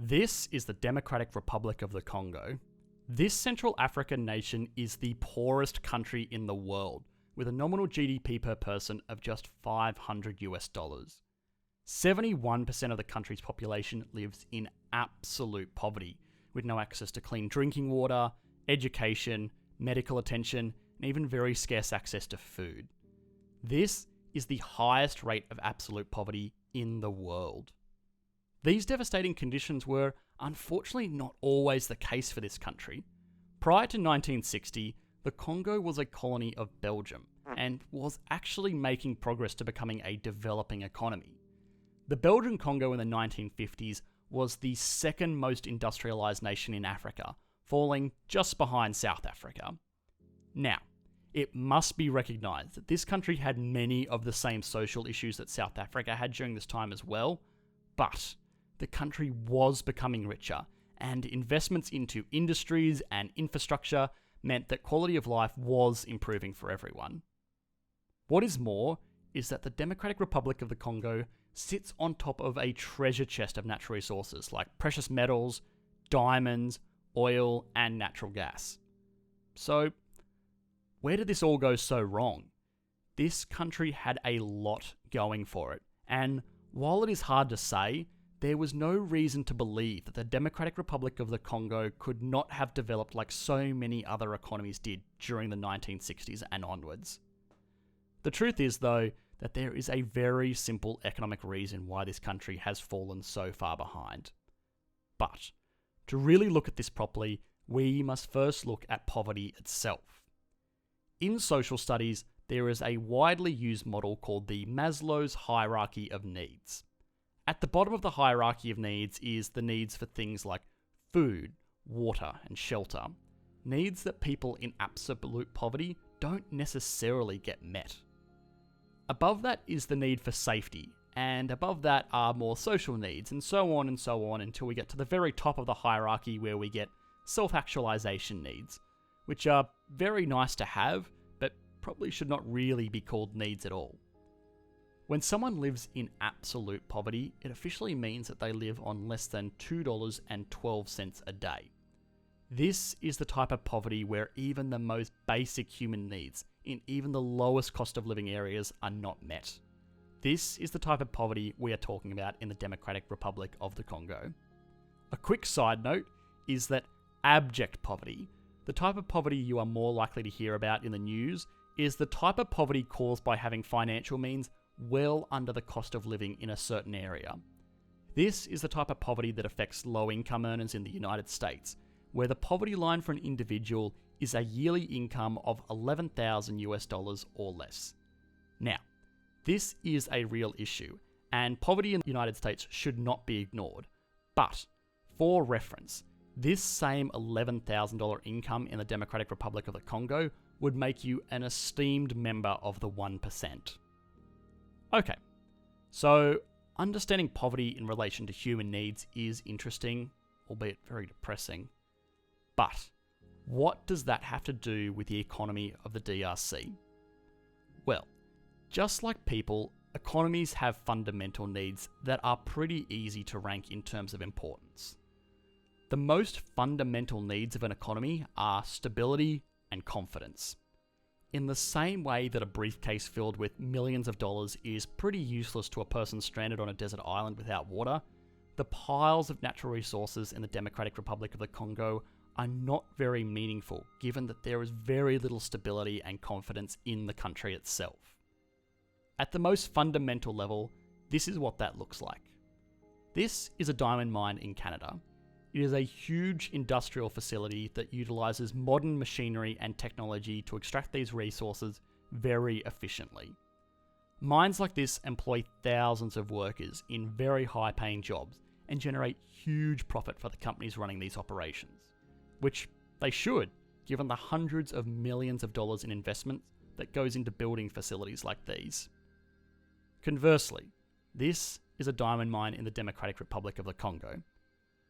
This is the Democratic Republic of the Congo. This Central African nation is the poorest country in the world, with a nominal GDP per person of just $500. 71% of the country's population lives in absolute poverty, with no access to clean drinking water, education, medical attention, and even very scarce access to food. This is the highest rate of absolute poverty in the world. These devastating conditions were unfortunately not always the case for this country. Prior to 1960, the Congo was a colony of Belgium and was actually making progress to becoming a developing economy. The Belgian Congo in the 1950s was the second most industrialised nation in Africa, falling just behind South Africa. Now, it must be recognised that this country had many of the same social issues that South Africa had during this time as well, but the country was becoming richer, and investments into industries and infrastructure meant that quality of life was improving for everyone. What is more is that the Democratic Republic of the Congo sits on top of a treasure chest of natural resources like precious metals, diamonds, oil, and natural gas. So, where did this all go so wrong? This country had a lot going for it, and while it is hard to say, there was no reason to believe that the Democratic Republic of the Congo could not have developed like so many other economies did during the 1960s and onwards. The truth is, though, that there is a very simple economic reason why this country has fallen so far behind. But, to really look at this properly, we must first look at poverty itself. In social studies, there is a widely used model called the Maslow's hierarchy of needs. At the bottom of the hierarchy of needs is the needs for things like food, water, and shelter. Needs that people in absolute poverty don't necessarily get met. Above that is the need for safety, and above that are more social needs, and so on until we get to the very top of the hierarchy where we get self-actualization needs, which are very nice to have, but probably should not really be called needs at all. When someone lives in absolute poverty, it officially means that they live on less than $2.12 a day. This is the type of poverty where even the most basic human needs, in even the lowest cost of living areas, are not met. This is the type of poverty we are talking about in the Democratic Republic of the Congo. A quick side note is that abject poverty, the type of poverty you are more likely to hear about in the news, is the type of poverty caused by having financial means well under the cost of living in a certain area. This is the type of poverty that affects low-income earners in the United States, where the poverty line for an individual is a yearly income of $11,000 or less. Now, this is a real issue, and poverty in the United States should not be ignored. But, for reference, this same $11,000 income in the Democratic Republic of the Congo would make you an esteemed member of the 1%. Okay, so understanding poverty in relation to human needs is interesting, albeit very depressing. But what does that have to do with the economy of the DRC? Well, just like people, economies have fundamental needs that are pretty easy to rank in terms of importance. The most fundamental needs of an economy are stability and confidence. In the same way that a briefcase filled with millions of dollars is pretty useless to a person stranded on a desert island without water, the piles of natural resources in the Democratic Republic of the Congo are not very meaningful, given that there is very little stability and confidence in the country itself. At the most fundamental level, this is what that looks like. This is a diamond mine in Canada. It is a huge industrial facility that utilises modern machinery and technology to extract these resources very efficiently. Mines like this employ thousands of workers in very high-paying jobs and generate huge profit for the companies running these operations, which they should, given the hundreds of millions of dollars in investment that goes into building facilities like these. Conversely, this is a diamond mine in the Democratic Republic of the Congo.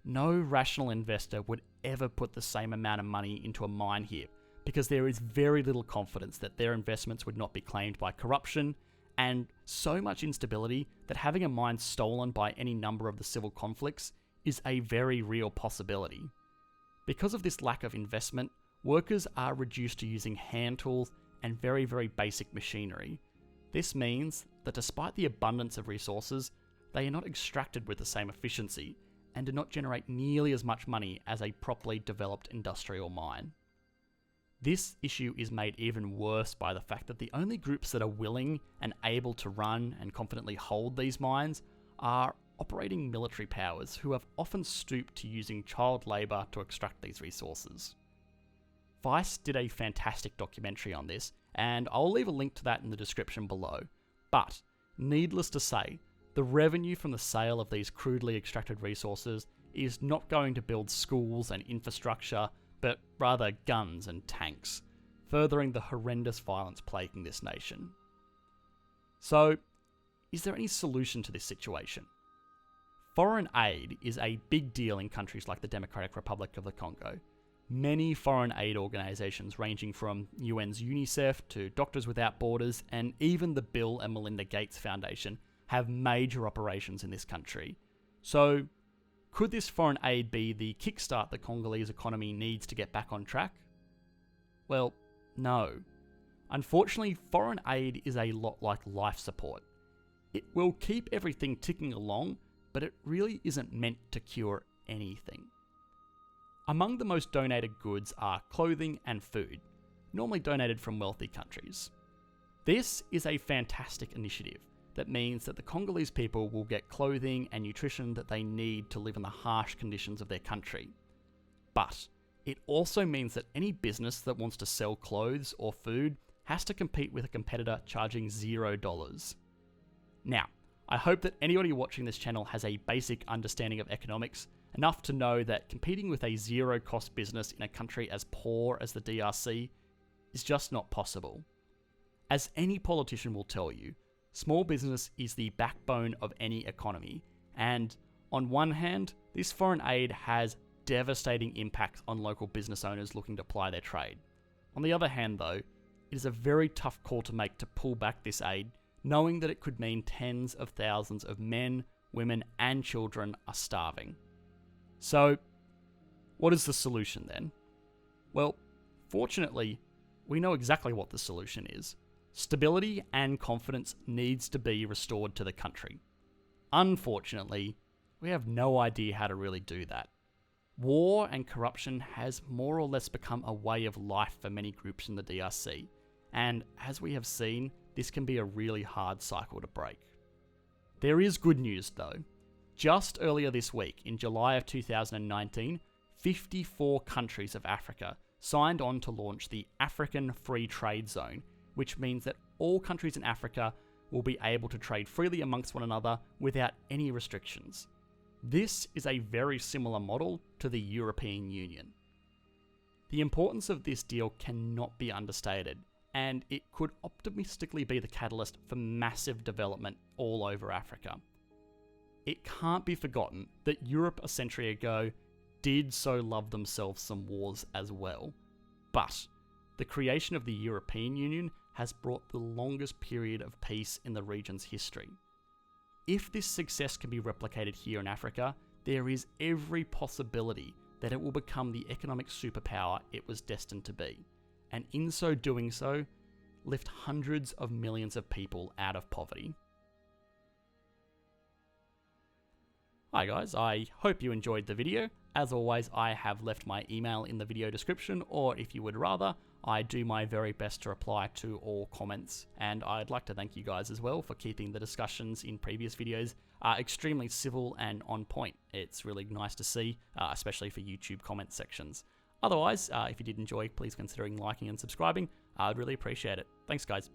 No rational investor would ever put the same amount of money into a mine here because there is very little confidence that their investments would not be claimed by corruption and so much instability that having a mine stolen by any number of the civil conflicts is a very real possibility. Because of this lack of investment, workers are reduced to using hand tools and very, very basic machinery. This means that despite the abundance of resources, they are not extracted with the same efficiency and do not generate nearly as much money as a properly developed industrial mine. This issue is made even worse by the fact that the only groups that are willing and able to run and confidently hold these mines are operating military powers who have often stooped to using child labour to extract these resources. Vice did a fantastic documentary on this, and I'll leave a link to that in the description below. But, needless to say, the revenue from the sale of these crudely extracted resources is not going to build schools and infrastructure, but rather guns and tanks, furthering the horrendous violence plaguing this nation. So, is there any solution to this situation? Foreign aid is a big deal in countries like the Democratic Republic of the Congo. Many foreign aid organisations ranging from UN's UNICEF to Doctors Without Borders and even the Bill and Melinda Gates Foundation have major operations in this country. So, could this foreign aid be the kickstart the Congolese economy needs to get back on track? Well, no. Unfortunately, foreign aid is a lot like life support. It will keep everything ticking along, but it really isn't meant to cure anything. Among the most donated goods are clothing and food, normally donated from wealthy countries. This is a fantastic initiative that means that the Congolese people will get clothing and nutrition that they need to live in the harsh conditions of their country. But it also means that any business that wants to sell clothes or food has to compete with a competitor charging $0. Now, I hope that anybody watching this channel has a basic understanding of economics, enough to know that competing with a zero-cost business in a country as poor as the DRC is just not possible. As any politician will tell you, small business is the backbone of any economy, and on one hand, this foreign aid has devastating impacts on local business owners looking to ply their trade. On the other hand though, it is a very tough call to make to pull back this aid, knowing that it could mean tens of thousands of men, women and children are starving. So, what is the solution then? Well, fortunately, we know exactly what the solution is. Stability and confidence needs to be restored to the country. Unfortunately, we have no idea how to really do that. War and corruption has more or less become a way of life for many groups in the DRC, and as we have seen, this can be a really hard cycle to break. There is good news though. Just earlier this week, in July of 2019, 54 countries of Africa signed on to launch the African Free Trade Zone, which means that all countries in Africa will be able to trade freely amongst one another without any restrictions. This is a very similar model to the European Union. The importance of this deal cannot be understated, and it could optimistically be the catalyst for massive development all over Africa. It can't be forgotten that Europe a century ago did so love themselves some wars as well, but the creation of the European Union has brought the longest period of peace in the region's history. If this success can be replicated here in Africa, there is every possibility that it will become the economic superpower it was destined to be, and in so doing so, lift hundreds of millions of people out of poverty. Hi guys, I hope you enjoyed the video. As always, I have left my email in the video description, or if you would rather, I do my very best to reply to all comments, and I'd like to thank you guys as well for keeping the discussions in previous videos extremely civil and on point. It's really nice to see, especially for YouTube comment sections. Otherwise, if you did enjoy, please consider liking and subscribing. I'd really appreciate it. Thanks guys.